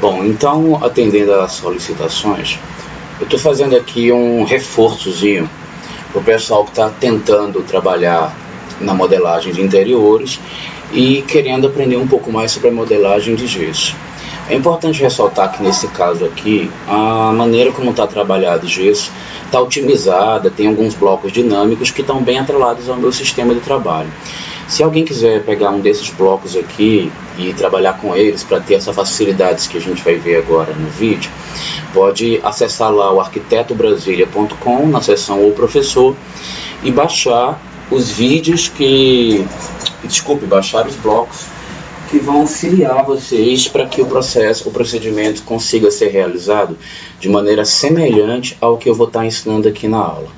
Bom, então, atendendo às solicitações, eu estou fazendo aqui um reforçozinho para o pessoal que está tentando trabalhar na modelagem de interiores e querendo aprender um pouco mais sobre a modelagem de gesso. É importante ressaltar que nesse caso aqui, a maneira como está trabalhado o gesso está otimizada, tem alguns blocos dinâmicos que estão bem atrelados ao meu sistema de trabalho. Se alguém quiser pegar um desses blocos aqui e trabalhar com eles para ter essas facilidades que a gente vai ver agora no vídeo, pode acessar lá o arquitetobrasilia.com na seção O Professor e baixar os vídeos baixar os blocos que vão auxiliar vocês para que o procedimento consiga ser realizado de maneira semelhante ao que eu vou estar ensinando aqui na aula.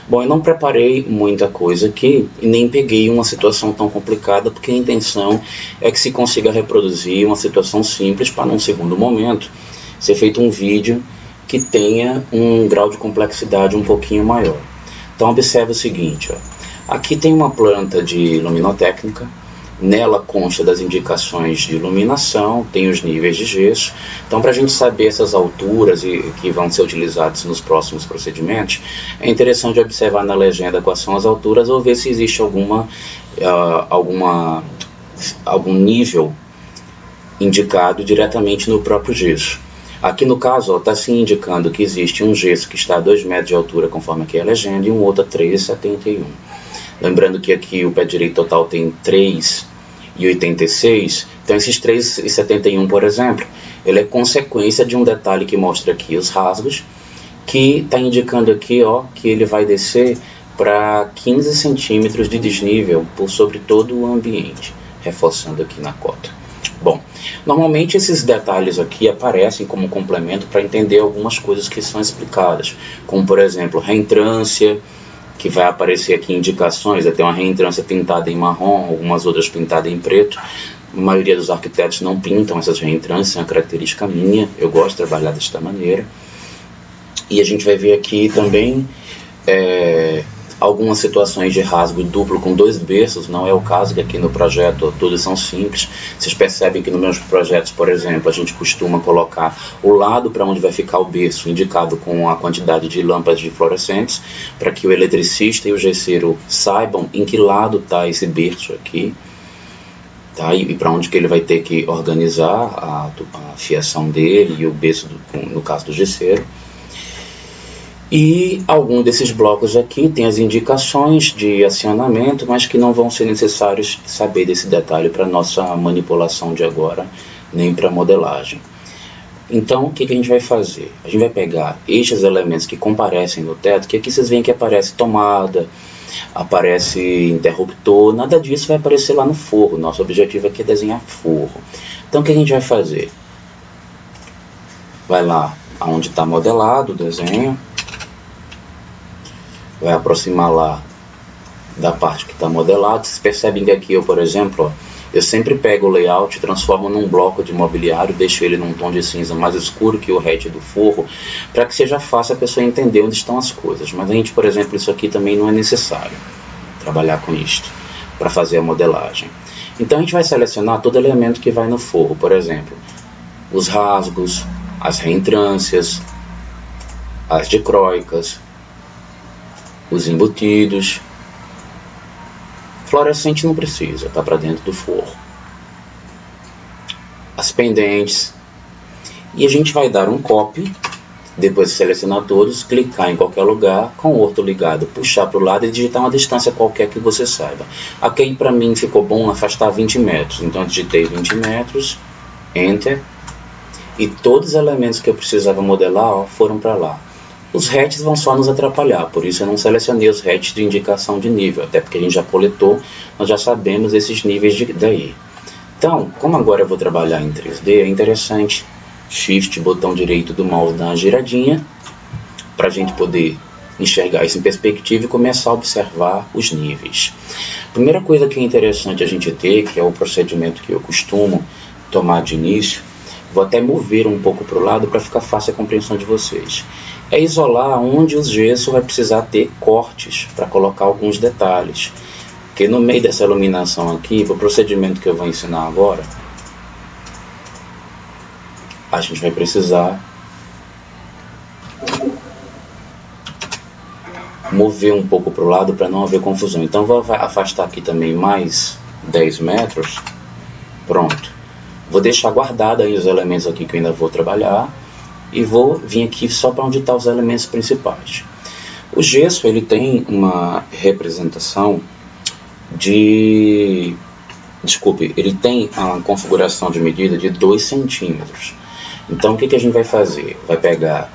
Bom, eu não preparei muita coisa aqui e nem peguei uma situação tão complicada, porque a intenção é que se consiga reproduzir uma situação simples para, num segundo momento, ser feito um vídeo que tenha um grau de complexidade um pouquinho maior. Então, observe o seguinte, ó. Aqui tem uma planta de luminotécnica. Nela consta das indicações de iluminação, tem os níveis de gesso. Então, para a gente saber essas alturas que vão ser utilizadas nos próximos procedimentos, é interessante observar na legenda quais são as alturas ou ver se existe algum nível indicado diretamente no próprio gesso. Aqui no caso está se indicando que existe um gesso que está a 2 metros de altura, conforme aqui a legenda, e um outro a 3,71. Lembrando que aqui o pé direito total tem 3,86, então esses 3,71, por exemplo, ele é consequência de um detalhe que mostra aqui os rasgos, que está indicando aqui que ele vai descer para 15 centímetros de desnível por sobre todo o ambiente, reforçando aqui na cota. Bom, normalmente esses detalhes aqui aparecem como complemento para entender algumas coisas que são explicadas, como por exemplo, reentrância, que vai aparecer aqui indicações, tem uma reentrância pintada em marrom, algumas outras pintadas em preto. A maioria dos arquitetos não pintam essas reentrâncias, é uma característica minha, eu gosto de trabalhar desta maneira. E a gente vai ver aqui também algumas situações de rasgo duplo com 2 berços, não é o caso, que aqui no projeto todos são simples. Vocês percebem que nos meus projetos, por exemplo, a gente costuma colocar o lado para onde vai ficar o berço indicado com a quantidade de lâmpadas de fluorescentes, para que o eletricista e o gesseiro saibam em que lado está esse berço aqui, tá? E para onde que ele vai ter que organizar a fiação dele e o berço, no caso do gesseiro. E algum desses blocos aqui tem as indicações de acionamento, mas que não vão ser necessários saber desse detalhe para nossa manipulação de agora, nem para modelagem. Então, o que a gente vai fazer? A gente vai pegar estes elementos que comparecem no teto, que aqui vocês veem que aparece tomada, aparece interruptor, nada disso vai aparecer lá no forro. Nosso objetivo aqui é desenhar forro. Então, o que a gente vai fazer? Vai lá onde está modelado o desenho, vai aproximar lá da parte que está modelada. Vocês percebem que aqui eu, por exemplo, eu sempre pego o layout, transformo num bloco de mobiliário, deixo ele num tom de cinza mais escuro que o hatch do forro, para que seja fácil a pessoa entender onde estão as coisas. Mas a gente, por exemplo, isso aqui também não é necessário trabalhar com isto para fazer a modelagem. Então a gente vai selecionar todo elemento que vai no forro, por exemplo, os rasgos, as reentrâncias, as dicróicas, os embutidos. Fluorescente não precisa, está para dentro do forro. As pendentes. E a gente vai dar um copy, depois de selecionar todos, clicar em qualquer lugar, com o orto ligado, puxar para o lado e digitar uma distância qualquer que você saiba. Aqui para mim ficou bom afastar 20 metros, então eu digitei 20 metros, Enter, e todos os elementos que eu precisava modelar foram para lá. Os hatches vão só nos atrapalhar, por isso eu não selecionei os hatches de indicação de nível, até porque a gente já coletou, nós já sabemos esses níveis daí. Então, como agora eu vou trabalhar em 3D, é interessante Shift, botão direito do mouse, dar uma giradinha, para a gente poder enxergar isso em perspectiva e começar a observar os níveis. Primeira coisa que é interessante a gente ter, que é o procedimento que eu costumo tomar de início, vou até mover um pouco para o lado para ficar fácil a compreensão de vocês. É isolar onde o gesso vai precisar ter cortes para colocar alguns detalhes. Porque no meio dessa iluminação aqui, o procedimento que eu vou ensinar agora, a gente vai precisar mover um pouco para o lado para não haver confusão. Então vou afastar aqui também mais 10 metros. Pronto. Vou deixar guardado aí os elementos aqui que eu ainda vou trabalhar. E vou vir aqui só para onde estão os elementos principais. O gesso ele tem uma representação de... Desculpe, ele tem a configuração de medida de 2 centímetros. Então o que a gente vai fazer? Vai pegar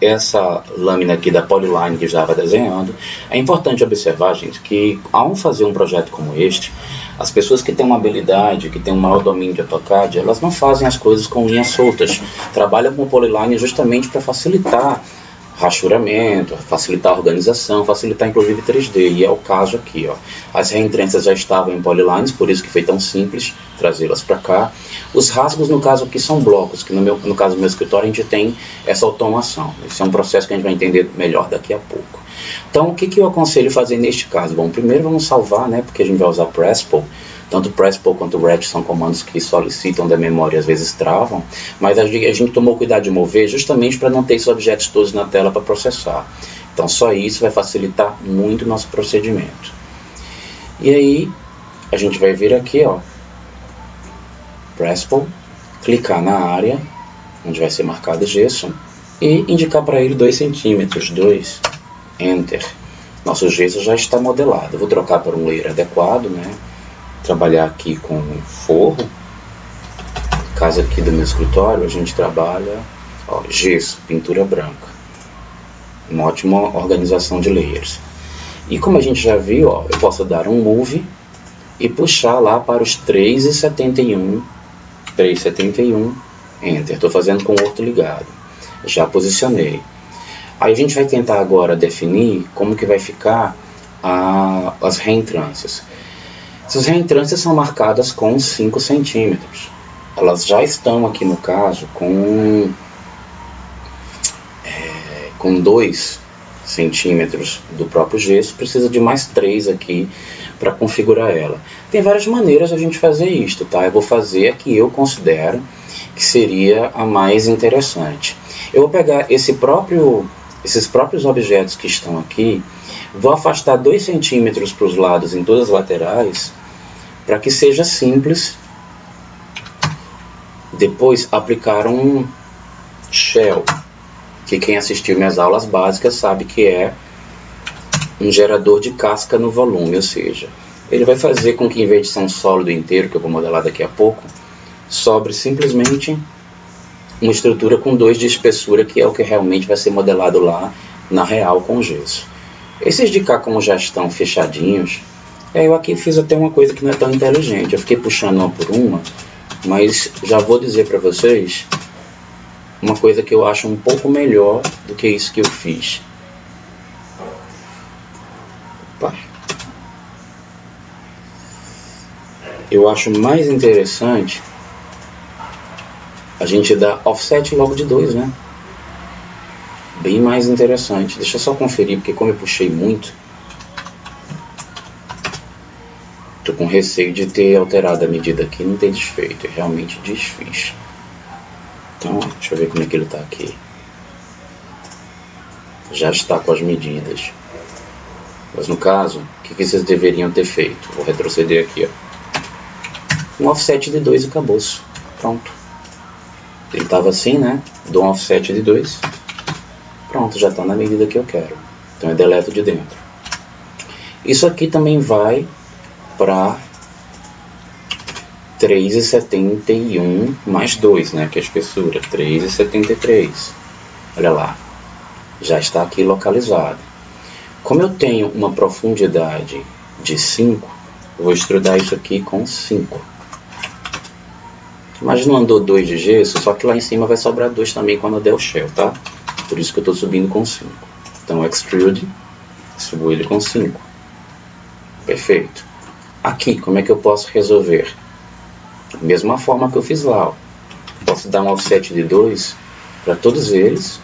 essa lâmina aqui da Polyline que já estava desenhando. É importante observar, gente, que ao fazer um projeto como este, as pessoas que têm uma habilidade, que têm um maior domínio de AutoCAD, elas não fazem as coisas com linhas soltas. Trabalham com Polyline justamente para facilitar rachuramento, facilitar a organização, facilitar inclusive 3D, e é o caso aqui, ó. As reentrâncias já estavam em polylines, por isso que foi tão simples trazê-las para cá. Os rasgos, no caso aqui, são blocos, que no caso do meu escritório a gente tem essa automação. Esse é um processo que a gente vai entender melhor daqui a pouco. Então, o que eu aconselho fazer neste caso? Bom, primeiro vamos salvar, né, porque a gente vai usar Presspo. Tanto Presspo quanto Ret são comandos que solicitam da memória e às vezes travam, mas a gente tomou cuidado de mover justamente para não ter esses objetos todos na tela para processar. Então só isso vai facilitar muito o nosso procedimento. E aí a gente vai vir aqui, ó, Presspo, clicar na área onde vai ser marcado gesso e indicar para ele 2 centímetros, 2, Enter. Nosso gesso já está modelado. Eu vou trocar para um layer adequado, né? Trabalhar aqui com forro. No caso aqui do meu escritório, a gente trabalha, ó, gesso, pintura branca. Uma ótima organização de layers. E como a gente já viu, ó, eu posso dar um move e puxar lá para os 3,71. 3,71, Enter. Estou fazendo com o orto ligado. Já posicionei. Aí a gente vai tentar agora definir como que vai ficar as reentrâncias. Essas reentrâncias são marcadas com 5 centímetros. Elas já estão aqui no caso com 2 centímetros do próprio gesso. Precisa de mais 3 aqui para configurar ela. Tem várias maneiras de a gente fazer isto, tá? Eu vou fazer a que eu considero que seria a mais interessante. Eu vou pegar esses próprios objetos que estão aqui, vou afastar 2 centímetros para os lados em todas as laterais, para que seja simples depois aplicar um shell, que quem assistiu minhas aulas básicas sabe que é um gerador de casca no volume, ou seja, ele vai fazer com que, em vez de ser um sólido inteiro, que eu vou modelar daqui a pouco, sobre simplesmente uma estrutura com 2 de espessura, que é o que realmente vai ser modelado lá na real com gesso. Esses de cá, como já estão fechadinhos, eu aqui fiz até uma coisa que não é tão inteligente. Eu fiquei puxando uma por uma, mas já vou dizer para vocês uma coisa que eu acho um pouco melhor do que isso que eu fiz. Opa. Eu acho mais interessante a gente dar offset logo de 2, né? Bem mais interessante. Deixa eu só conferir, porque como eu puxei muito, tô com receio de ter alterado a medida aqui e não ter desfeito. Eu realmente desfiz. Então, deixa eu ver como é que ele está aqui. Já está com as medidas. Mas no caso, o que vocês deveriam ter feito? Vou retroceder aqui, ó. Um offset de 2 e acabou-se. Pronto. Ele estava assim, né? Dou um offset de 2. Pronto, já está na medida que eu quero. Então eu deleto de dentro. Isso aqui também vai para 3,71 mais 2, né? Que é a espessura. 3,73. Olha lá. Já está aqui localizado. Como eu tenho uma profundidade de 5, eu vou extrudar isso aqui com 5. Imagina um andor 2 de gesso, só que lá em cima vai sobrar 2 também quando eu der o shell, tá? Por isso que eu estou subindo com 5. Então, extrude, subo ele com 5. Perfeito. Aqui, como é que eu posso resolver? Da mesma forma que eu fiz lá, ó. Posso dar um offset de 2 para todos eles.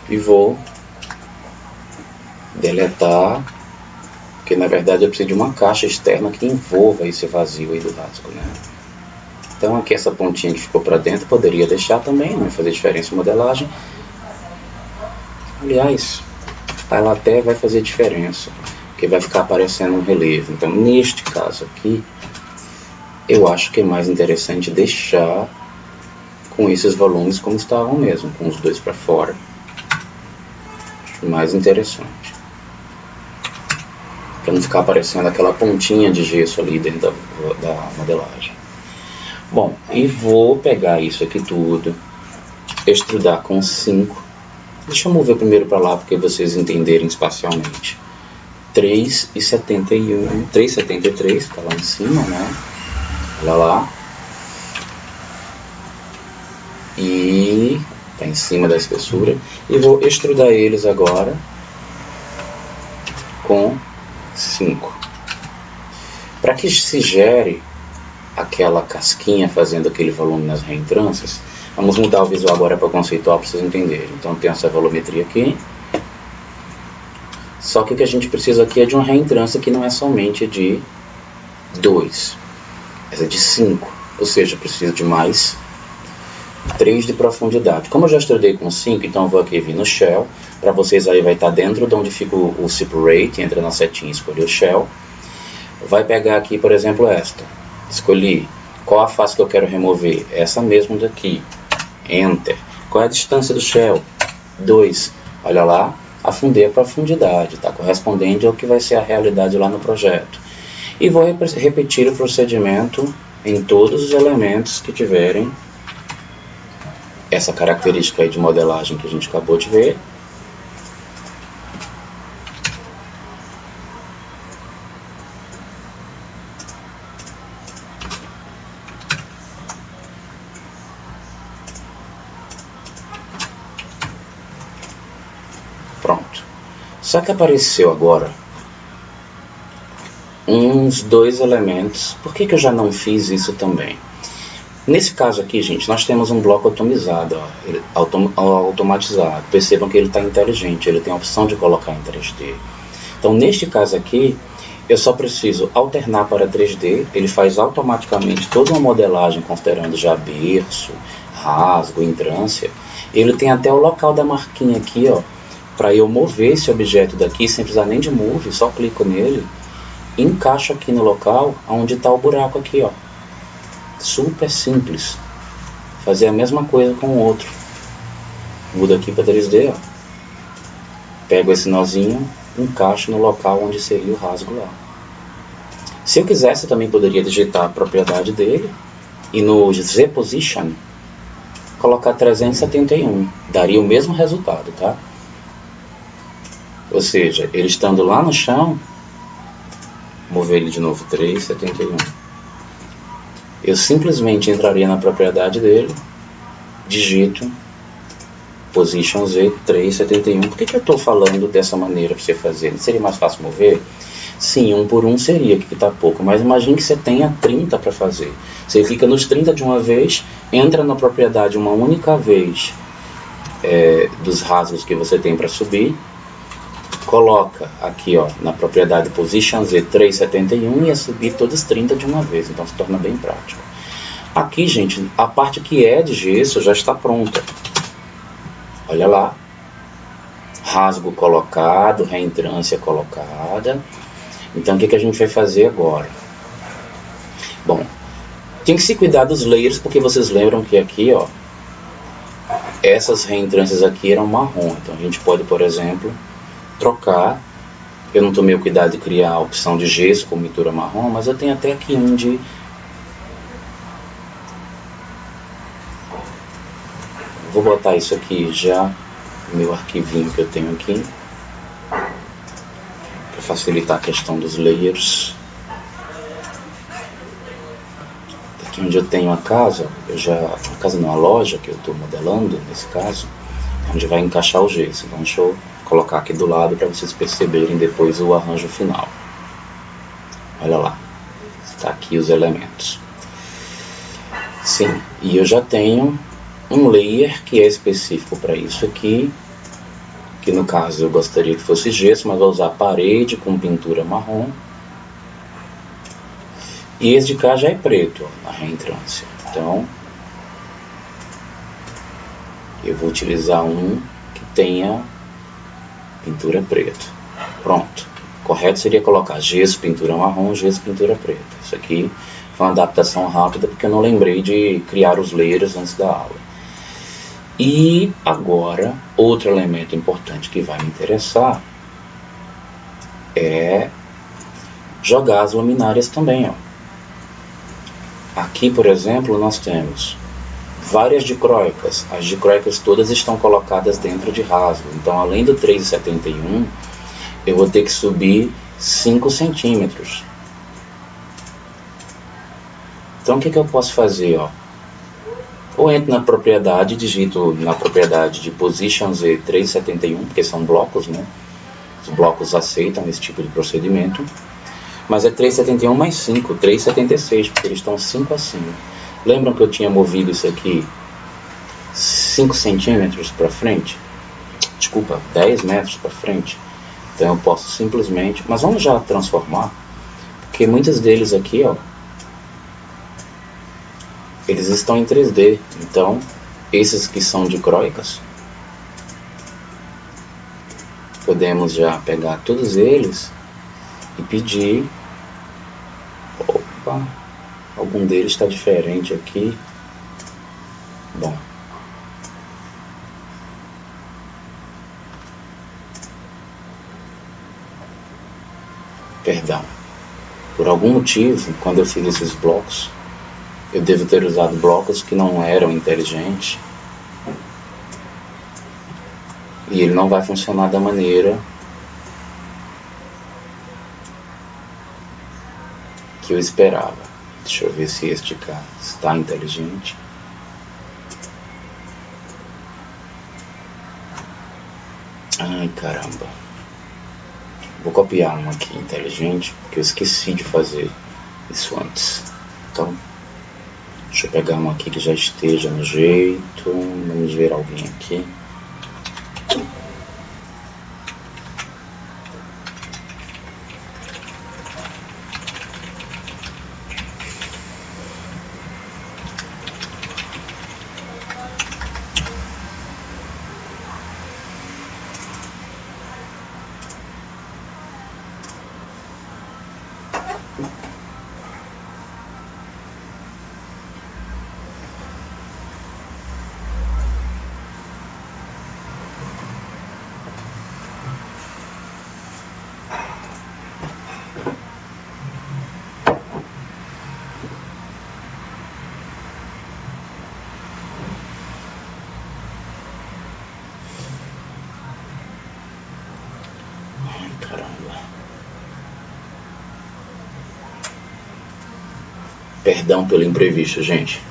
e vou deletar, porque na verdade eu preciso de uma caixa externa que envolva esse vazio aí do rasgo, né? Então aqui essa pontinha que ficou para dentro poderia deixar também, não vai fazer diferença em modelagem. Aliás, ela até vai fazer diferença, porque vai ficar aparecendo um relevo. Então neste caso aqui, eu acho que é mais interessante deixar com esses volumes como estavam mesmo, com os dois para fora. Acho mais interessante, para não ficar aparecendo aquela pontinha de gesso ali dentro da modelagem. Bom, e vou pegar isso aqui tudo, extrudar com 5. Deixa eu mover primeiro para lá, porque vocês entenderem espacialmente. 3,71, 3,73, está lá em cima, né? Olha lá. E está em cima da espessura. E vou extrudar eles agora com 5. Para que se gere aquela casquinha fazendo aquele volume nas reentrâncias, vamos mudar o visual agora para conceitual para vocês entenderem. Então tem essa volumetria aqui, só que o que a gente precisa aqui é de uma reentrância que não é somente de 2, essa é de 5, ou seja, eu preciso de mais 3 de profundidade. Como eu já extrudei com 5, então eu vou aqui vir no Shell, para vocês aí vai estar dentro de onde fica o Separate, entra na setinha e escolher o Shell, vai pegar aqui por exemplo esta, escolhi qual a face que eu quero remover, essa mesmo daqui, Enter. Qual é a distância do Shell? 2. Olha lá, afundei a profundidade, está correspondente ao que vai ser a realidade lá no projeto. E vou repetir o procedimento em todos os elementos que tiverem essa característica aí de modelagem que a gente acabou de ver. Pronto. Só que apareceu agora uns 2 elementos. Por que eu já não fiz isso também? Nesse caso aqui, gente, nós temos um bloco atomizado, automatizado. Percebam que ele está inteligente, ele tem a opção de colocar em 3D. Então, neste caso aqui, eu só preciso alternar para 3D, ele faz automaticamente toda uma modelagem, considerando já berço, rasgo, entrância. Ele tem até o local da marquinha aqui, ó, para eu mover esse objeto daqui, sem precisar nem de move, só clico nele, e encaixo aqui no local onde está o buraco aqui, ó. Super simples. Fazer a mesma coisa com o outro. Mudo aqui para 3D, ó. Pego esse nozinho, encaixo no local onde seria o rasgo lá. Se eu quisesse, eu também poderia digitar a propriedade dele e no Z Position colocar 371. Daria o mesmo resultado, tá? Ou seja, ele estando lá no chão, mover ele de novo 371. Eu simplesmente entraria na propriedade dele, digito Position Z 371. Por que eu estou falando dessa maneira para você fazer? Não seria mais fácil mover? Sim, 1 por 1 seria, que está pouco, mas imagine que você tenha 30 para fazer. Você clica nos 30 de uma vez, entra na propriedade uma única vez dos rasgos que você tem para subir, coloca aqui, ó, na propriedade Position Z 371 e ia subir todos 30 de uma vez, então se torna bem prático. Aqui, gente, a parte que é de gesso já está pronta. Olha lá, rasgo colocado, reentrância colocada. Então o que a gente vai fazer agora? Bom, tem que se cuidar dos layers, porque vocês lembram que aqui, ó, essas reentrâncias aqui eram marrom, então a gente pode, por exemplo, trocar. Eu não tomei o cuidado de criar a opção de gesso com pintura marrom, mas eu tenho até aqui um de... Vou botar isso aqui já no meu arquivinho que eu tenho aqui, para facilitar a questão dos layers. Aqui onde eu tenho a casa, a casa não, a loja que eu estou modelando, nesse caso, onde vai encaixar o gesso. Então deixa eu colocar aqui do lado para vocês perceberem depois o arranjo final. Olha lá, está aqui os elementos. Sim, e eu já tenho um layer que é específico para isso aqui, que no caso eu gostaria que fosse gesso, mas vou usar parede com pintura marrom. E esse de cá já é preto, ó, na reentrância. Então, eu vou utilizar um que tenha pintura preta. Pronto. Correto seria colocar gesso, pintura marrom, gesso, pintura preta. Isso aqui foi uma adaptação rápida porque eu não lembrei de criar os layers antes da aula. E agora, outro elemento importante que vai me interessar é jogar as luminárias também, ó. Aqui, por exemplo, nós temos várias dicróicas. As dicróicas todas estão colocadas dentro de rasgo. Então, além do 3,71, eu vou ter que subir 5 centímetros. Então, o que eu posso fazer? Ó? Ou entro na propriedade, digito na propriedade de Position Z 3,71, porque são blocos, né? Os blocos aceitam esse tipo de procedimento. Mas é 3,71 mais 5, 3,76, porque eles estão 5 acima. Lembram que eu tinha movido isso aqui 5 centímetros para frente? Desculpa, 10 metros para frente. Então eu posso simplesmente... Mas vamos já transformar, porque muitos deles aqui, ó, eles estão em 3D. Então, esses que são dicróicas, podemos já pegar todos eles e pedir... Opa, algum deles está diferente aqui. Bom, perdão, por algum motivo, quando eu fiz esses blocos, eu devo ter usado blocos que não eram inteligentes, e ele não vai funcionar da maneira que eu esperava. Deixa eu ver se este cá está inteligente. Ai, caramba. Vou copiar um aqui inteligente, porque eu esqueci de fazer isso antes. Então, deixa eu pegar um aqui que já esteja no jeito. Vamos ver alguém aqui. Perdão pelo imprevisto, gente.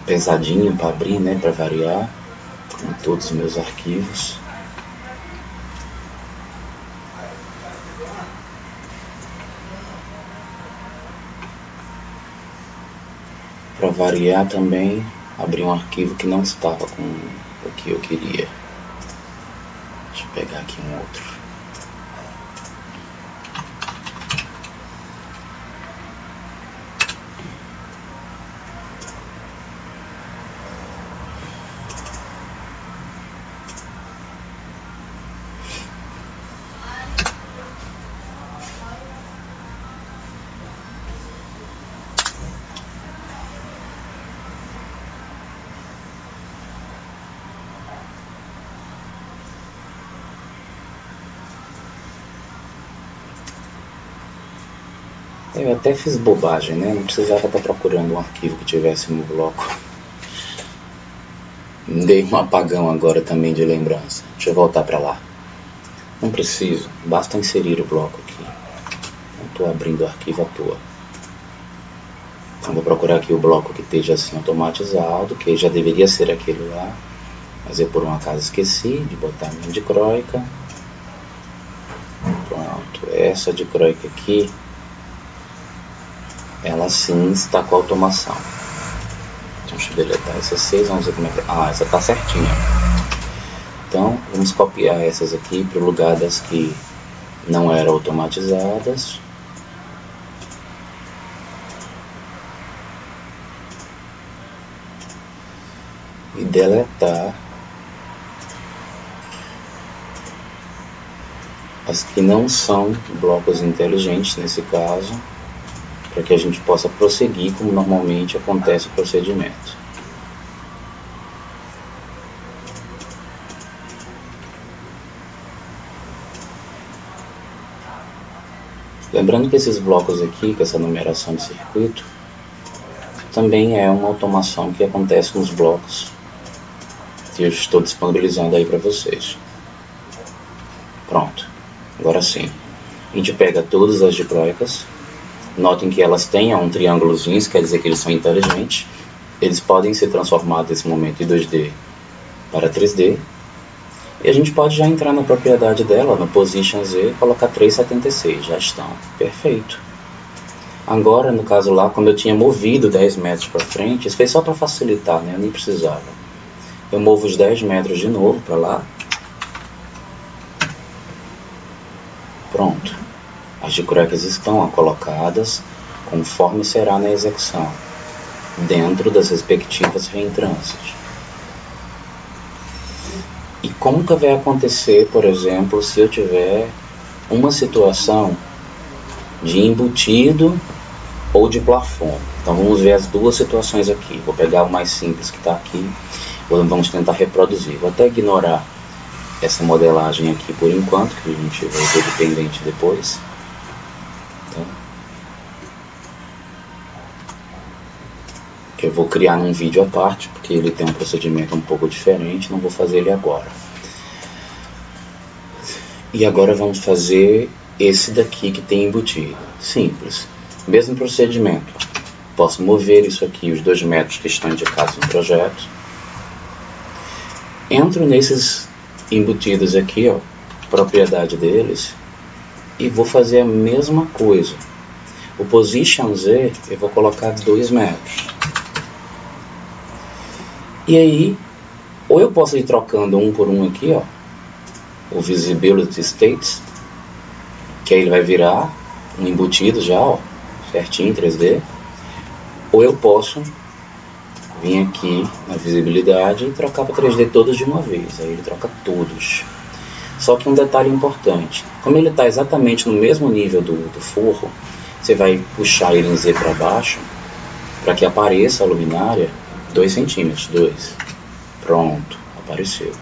Pesadinho para abrir, né? Para variar, com todos os meus arquivos. Para variar também, abri um arquivo que não estava com o que eu queria. Deixa eu pegar aqui um outro. Eu até fiz bobagem, né? Não precisava estar procurando um arquivo que tivesse no bloco. Dei um apagão agora também de lembrança. Deixa eu voltar para lá. Não preciso, basta inserir o bloco aqui. Não estou abrindo o arquivo à toa. Então vou procurar aqui o bloco que esteja assim automatizado, que já deveria ser aquele lá. Mas eu por um acaso esqueci de botar a minha dicróica. essa dicroica aqui, ela sim está com automação. Então, deixa eu deletar essas 6, vamos ver como é que... essa está certinha. Então, vamos copiar essas aqui para o lugar das que não eram automatizadas. E deletar as que não são blocos inteligentes nesse caso, para que a gente possa prosseguir como normalmente acontece o procedimento. Lembrando que esses blocos aqui, com essa numeração de circuito, também é uma automação que acontece nos blocos que eu estou disponibilizando aí para vocês. Pronto, agora sim. A gente pega todas as dicroicas. Notem que elas têm um triângulozinho, isso quer dizer que eles são inteligentes. Eles podem ser transformados nesse momento de 2D para 3D. E a gente pode já entrar na propriedade dela, no Position Z, e colocar 376, já estão. Perfeito. Agora, no caso lá, quando eu tinha movido 10 metros para frente, isso foi só para facilitar, né? Eu nem precisava. Eu movo os 10 metros de novo para lá. Pronto. As dicroicas estão colocadas conforme será na execução, dentro das respectivas reentrâncias. E como que vai acontecer, por exemplo, se eu tiver uma situação de embutido ou de plafond? Então vamos ver as duas situações aqui. Vou pegar o mais simples que está aqui, vamos tentar reproduzir. Vou até ignorar essa modelagem aqui por enquanto, que a gente vai ver dependente depois. Então, que eu vou criar num vídeo à parte, porque ele tem um procedimento um pouco diferente, não vou fazer ele agora. E agora vamos fazer esse daqui que tem embutido. Simples. Mesmo procedimento. Posso mover isso aqui, os 2 metros que estão indicados no projeto. Entro nesses embutidos aqui, ó, propriedade deles, e vou fazer a mesma coisa. O Position Z eu vou colocar 2 metros. E aí, ou eu posso ir trocando um por um aqui, ó, o Visibility States, que aí ele vai virar um embutido já, ó, certinho em 3D. Ou eu posso vir aqui na visibilidade e trocar para 3D todos de uma vez. Aí ele troca todos. Só que um detalhe importante, como ele está exatamente no mesmo nível do forro, você vai puxar ele em Z para baixo, para que apareça a luminária 2 centímetros, 2. Pronto, apareceu.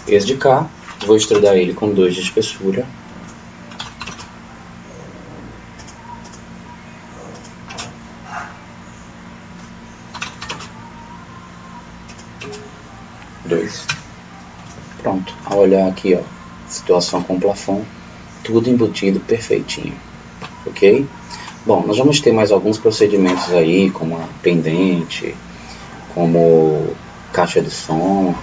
Esse de cá, vou extrudar ele com 2 de espessura. Pronto, ao olhar aqui, ó, situação com o plafond, tudo embutido perfeitinho, ok? Bom, nós vamos ter mais alguns procedimentos aí, como a pendente, como caixa de som.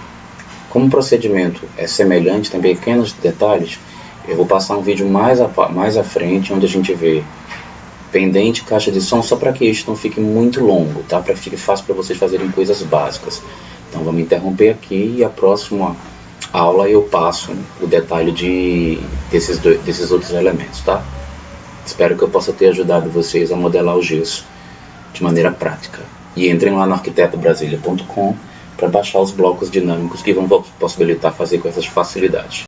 Como o procedimento é semelhante, tem pequenos detalhes, eu vou passar um vídeo mais à frente, onde a gente vê pendente, caixa de som, só para que isso não fique muito longo, tá? Para que fique fácil para vocês fazerem coisas básicas. Então vamos interromper aqui e a próxima aula eu passo o detalhe desses outros elementos, tá? Espero que eu possa ter ajudado vocês a modelar o gesso de maneira prática. E entrem lá no arquitetobrasilia.com para baixar os blocos dinâmicos que vão possibilitar fazer com essas facilidades.